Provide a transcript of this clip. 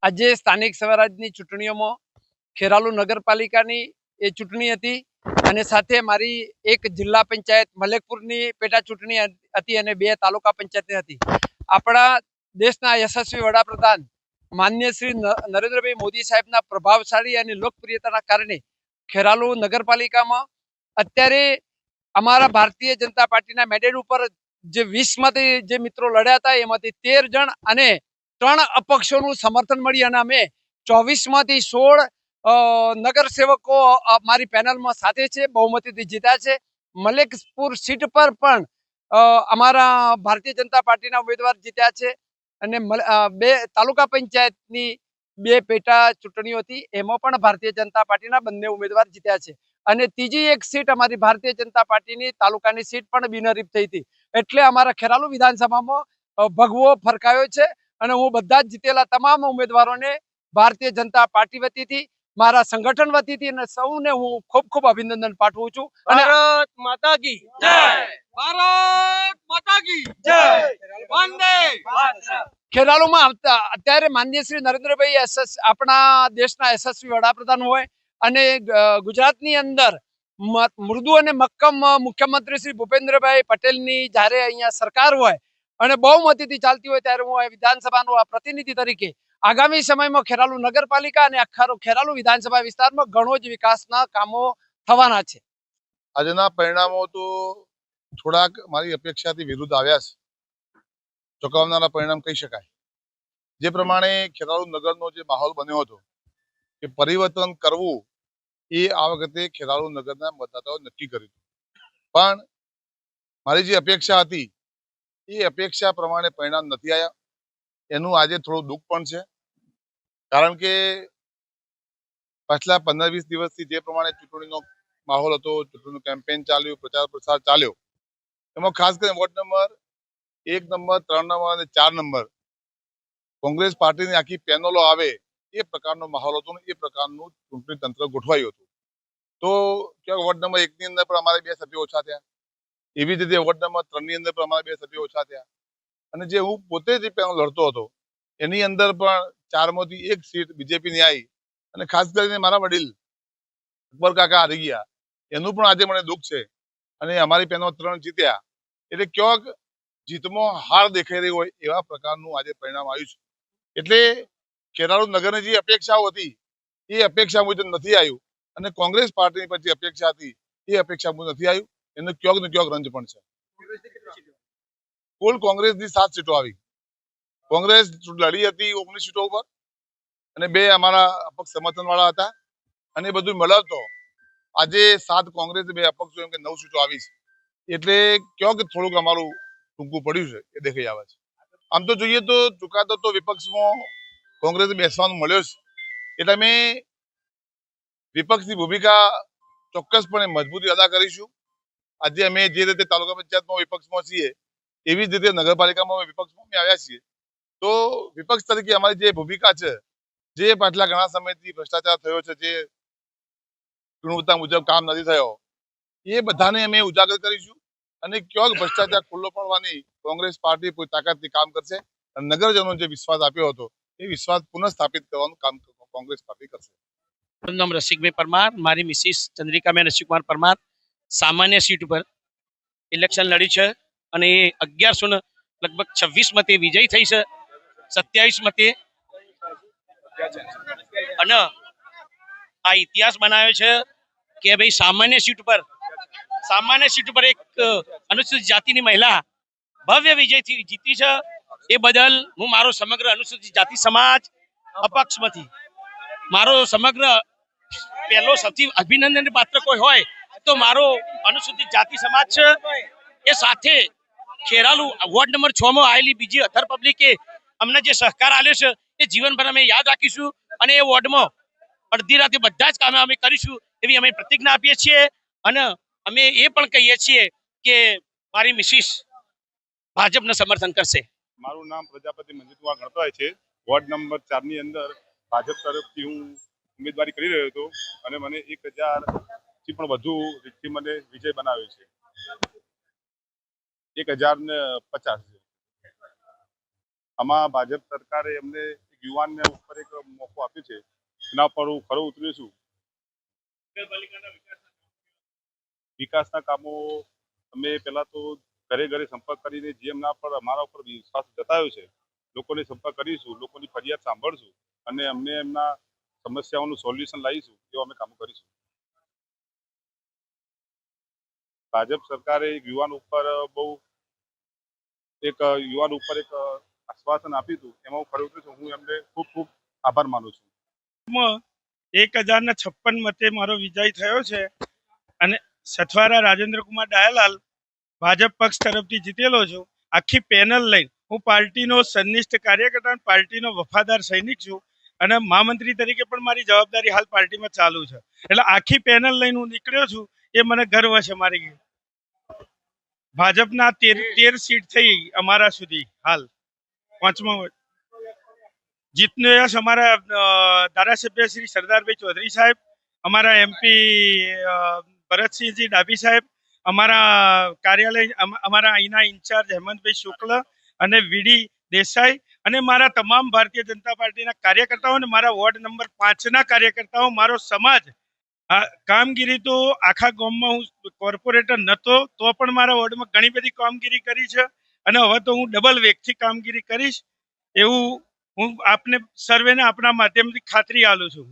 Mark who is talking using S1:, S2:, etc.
S1: આજે સ્થાનિક સ્વરાજની ચૂંટણીઓમાં ખેરાલુ નગરપાલિકાની એ ચૂંટણી હતી અને સાથે મારી એક જિલ્લા પંચાયત મલેકપુરની પેટા ચૂંટણી હતી અને 2 તાલુકા પંચાયતની હતી. આપણા દેશના યશસ્વી વડાપ્રધાન માન્ય શ્રી નરેન્દ્રભાઈ મોદી સાહેબના પ્રભાવશાળી અને લોકપ્રિયતાના કારણે ખેરાલુ નગરપાલિકામાં અત્યારે અમારા ભારતીય જનતા પાર્ટીના મેન્ડેટ ઉપર જે 20માંથી જે મિત્રો લડ્યા હતા એમાંથી 13 જણ અને 3 અપક્ષોનું સમર્થન મળી અને અમે 24માંથી 16 નગરસેવકો મારી પેનલમાં સાથે છે, બહુમતીથી જીત્યા છે. મલેકપુર સીટ પર પણ અમારા ભારતીય જનતા પાર્ટીના ઉમેદવાર જીત્યા છે અને 2 તાલુકા પંચાયતની 2 પેટા ચૂંટણીઓ હતી એમાં પણ ભારતીય જનતા પાર્ટીના બંને ઉમેદવાર જીત્યા છે અને ત્રીજી એક સીટ અમારી ભારતીય જનતા પાર્ટીની તાલુકાની સીટ પણ બિનહરીફ થઈ હતી. એટલે અમારા ખેરાલુ વિધાનસભામાં ભગવો ફરકાયો છે અને હું બધા જ જીતેલા તમામ ઉમેદવારોને ભારતીય જનતા પાર્ટી વતીથી મારા સંગઠન વતીથી અને સૌને હું ખૂબ ખૂબ અભિનંદન પાઠવું છું. અને
S2: ભારત માતા કી જય, ભારત માતા કી જય, વંદે માતરમ.
S1: ખેરાલુમાં અત્યારે માનનીય શ્રી નરેન્દ્રભાઈ આપણા દેશના યશસ્વી વડાપ્રધાન હોય અને ગુજરાતની અંદર મૃદુ અને મક્કમ મુખ્યમંત્રી શ્રી ભૂપેન્દ્રભાઈ પટેલની જ્યારે અહીંયા સરકાર હોય અને બહુમતીથી ચાલતી હોય ત્યારે હું વિધાનસભાનો પ્રતિનિધિ તરીકે આગામી સમયમાં ખેરાલુ નગરપાલિકા અને આખા ખેરાલુ વિધાનસભા વિસ્તારમાં ઘણો જ વિકાસના કામો થવાના છે.
S3: આજના પરિણામો તો થોડાક મારી અપેક્ષાથી વિરુદ્ધ આવ્યા છે. ચોંકાવનારા પરિણામ કહી શકાય. જે પ્રમાણે ખેરાલુ નગરનો જે માહોલ બન્યો હતો કે પરિવર્તન કરવું એ આ વખતે ખેરાલુ નગરના મતદાતાઓ નક્કી કર્યું. પણ મારી જે અપેક્ષા હતી એ અપેક્ષા પ્રમાણે પરિણામ નથી આવ્યા. એનું આજે થોડું દુઃખ પણ છે. કારણ કે પાછલા 15-20 દિવસથી જે પ્રમાણે ચૂંટણીનો માહોલ હતો, ચૂંટણીનું કેમ્પેન ચાલ્યું, પ્રચાર પ્રસાર ચાલ્યો, એમાં ખાસ કરીને વોર્ડ નંબર 1 નંબર, 3 નંબર અને 4 નંબર કોંગ્રેસ પાર્ટીની આખી પેનલો આવે એ પ્રકારનો માહોલ હતો ને એ પ્રકારનું ચૂંટણી તંત્ર ગોઠવાયું હતું. તો ક્યાંક વોર્ડ નંબર 1 ની અંદર પણ અમારે 2 સભ્યો ઓછા થયા. એવી જ રીતે વોર્ડ નંબર 3 ની અંદર પણ અમારે 2 સભ્યો ઓછા થયા. અને જે હું પોતે જે પેનલ લડતો હતો એની અંદર પણ 4માંથી 1 સીટ બીજેપીની આવી અને ખાસ કરીને મારા વડીલ અકબર કાકા હારી ગયા. એનું પણ આજે મને દુઃખ છે. અને અમારી પેનલ 3 જીત્યા એટલે ક્યાંક જીતમાં હાર દેખાઈ રહી હોય એવા પ્રકારનું આજે પરિણામ આવ્યું છે. એટલે ખેરાલુ નગરની જે અપેક્ષાઓ હતી એ અપેક્ષા મુજબ નથી આવ્યું અને કોંગ્રેસ પાર્ટીની પર જે અપેક્ષા હતી એ અપેક્ષા મુજબ નથી આવ્યું. એનો ક્યાંક ને ક્યાંક રંજ પણ છે. કુલ કોંગ્રેસની 7 સીટો આવી. કોંગ્રેસ લડી હતી 19 સીટો ઉપર અને 2 અમારા અપક્ષ સમર્થન વાળા હતા અને એ બધું મળતો આજે 7 કોંગ્રેસ 2 અપક્ષો એમ કે 9 સીટો આવી છે. એટલે ક્યાંક થોડુંક અમારું ટૂંકું પડ્યું છે એ દેખાઈ આવે છે. આમ તો જોઈએ તો ચુકાદો તો વિપક્ષમાં કોંગ્રેસે બેસવાનું મળ્યો છે. એટલે અમે વિપક્ષની ભૂમિકા ચોક્કસપણે મજબૂતી અદા કરીશું. આજે અમે જે રીતે તાલુકા પંચાયતમાં વિપક્ષમાં છીએ એવી જ રીતે નગરપાલિકામાં વિપક્ષમાં અમે આવ્યા છીએ. તો વિપક્ષ તરીકે અમારી જે ભૂમિકા છે, જે પાછલા ઘણા સમયથી ભ્રષ્ટાચાર થયો છે, જે ગુણવત્તા મુજબ કામ નથી થયો, એ બધાને અમે ઉજાગર કરીશું અને ક્યાંક ભ્રષ્ટાચાર ખુલ્લો પડવાની કોંગ્રેસ પાર્ટી કોઈ તાકાતથી કામ કરશે અને નગરજનો જે વિશ્વાસ આપ્યો હતો એ વિશ્વાસ પુનઃસ્થાપિત કરવાનું કામ કોંગ્રેસ પાર્ટી કરશે.
S2: મારું નામ રસિકભાઈ પરમાર, મારી મિસિસ ચંદ્રિકાબેન રસિકુમાર પરમાર સામાન્ય સીટ ઉપર ઇલેક્શન લડી છે અને એ 1100 લગભગ 26 મતે વિજય થઈ છે. 27 મતે અને આ ઇતિહાસ બનાવ્યો છે કે ભાઈ સામાન્ય સીટ ઉપર એક અનુસૂચિત જાતિની મહિલા ભવ્ય વિજયથી જીતી છે. એ બદલ હું મારો સમગ્ર અનુસૂચિત જાતિ સમાજ અપક્ષમાંથી મારો સમગ્ર પહેલો સૌથી અભિનંદન પાત્ર કોઈ હોય તો મારો અનુસૂચિત જાતિ સમાજ છે. એ સાથે ખેરાલુ વોર્ડ નંબર 6 માં આવેલી બીજી અધર પબ્લિકે અમને જે સહકાર આપ્યો છે એ જીવનભર અમે યાદ રાખીશું અને એ વોર્ડમાં અડધી રાતે બધા જ કામ અમે કરીશું એવી અમે પ્રતિજ્ઞા આપીએ છીએ. અને અમે એ પણ કહીએ છીએ કે મારી મિસિસ ભાજપને સમર્થન કરશે.
S4: મારું નામ પ્રજાપતિ મંજીતકુમાર ગણપતભાઈ છે. વોર્ડ નંબર 4 ની અંદર ભાજપ તરફથી હું ઉમેદવારી કરી રહ્યો હતો અને મને 1000 થી પણ વધુ રીતથી મને વિજય બનાવ્યો છે. 1050 આમાં ભાજપ સરકારે અમને યુવાનને ઉપર એક મોકો આપ્યો છે એના પર હું ખરો ઉતર્યો છું. વિકાસના કામો અમે પહેલા તો ઘરે ઘરે સંપર્ક કરીને જે એમના પર અમારા ઉપર વિશ્વાસ જતાવ્યો છે લોકોને સંપર્ક કરીશું, લોકોની ફરિયાદ સાંભળશું અને અમને એમના સમસ્યાઓનું સોલ્યુશન લાવીશું એવા અમે કામ કરીશું. ભાજપ સરકારે યુવાન ઉપર એક આશ્વાસન આપ્યું હતું એમાં હું ખરો ઉતર્યો છું. હું એમને ખૂબ ખૂબ આભાર માનું છું.
S5: 1056 મતે મારો વિજય થયો છે અને સથવારા રાજેન્દ્રકુમાર ડાયાલાલ ભાજપ પક્ષ તરફથી જીતેલો છું. આખી પેનલ લઈને હું પાર્ટીનો સનિષ્ઠ કાર્યકર્તા, પાર્ટીનો વફાદાર સૈનિક છું અને મહામંત્રી તરીકે પણ મારી જવાબદારી હાલ પાર્ટીમાં ચાલુ છે. એટલે આખી પેનલ લઈને હું નીકળ્યો છું એ મને ગર્વ છે. મારી ભાજપના 13 સીટ થઈ અમારા સુધી હાલ 5મા જીતનો યશ અમારા ધારાસભ્ય શ્રી સરદારભાઈ ચૌધરી સાહેબ, અમારા એમપી ભરતસિંહજી ડાભી સાહેબ, અમારા કાર્યાલય અમારા અહીંના ઇન્ચાર્જ હેમંતભાઈ શુક્લ અને વીડી દેસાઈ અને મારા તમામ ભારતીય જનતા પાર્ટીના કાર્યકર્તાઓ અને મારા વોર્ડ નંબર 5ના કાર્યકર્તાઓ, મારો સમાજ. કામગીરી તો આખા ગામમાં હું કોર્પોરેટર નહોતો તો પણ મારા વોર્ડમાં ઘણી બધી કામગીરી કરી છે અને હવે તો હું ડબલ વેગથી કામગીરી કરીશ એવું હું આપને સર્વેને આપણા માધ્યમથી ખાતરી આલું છું.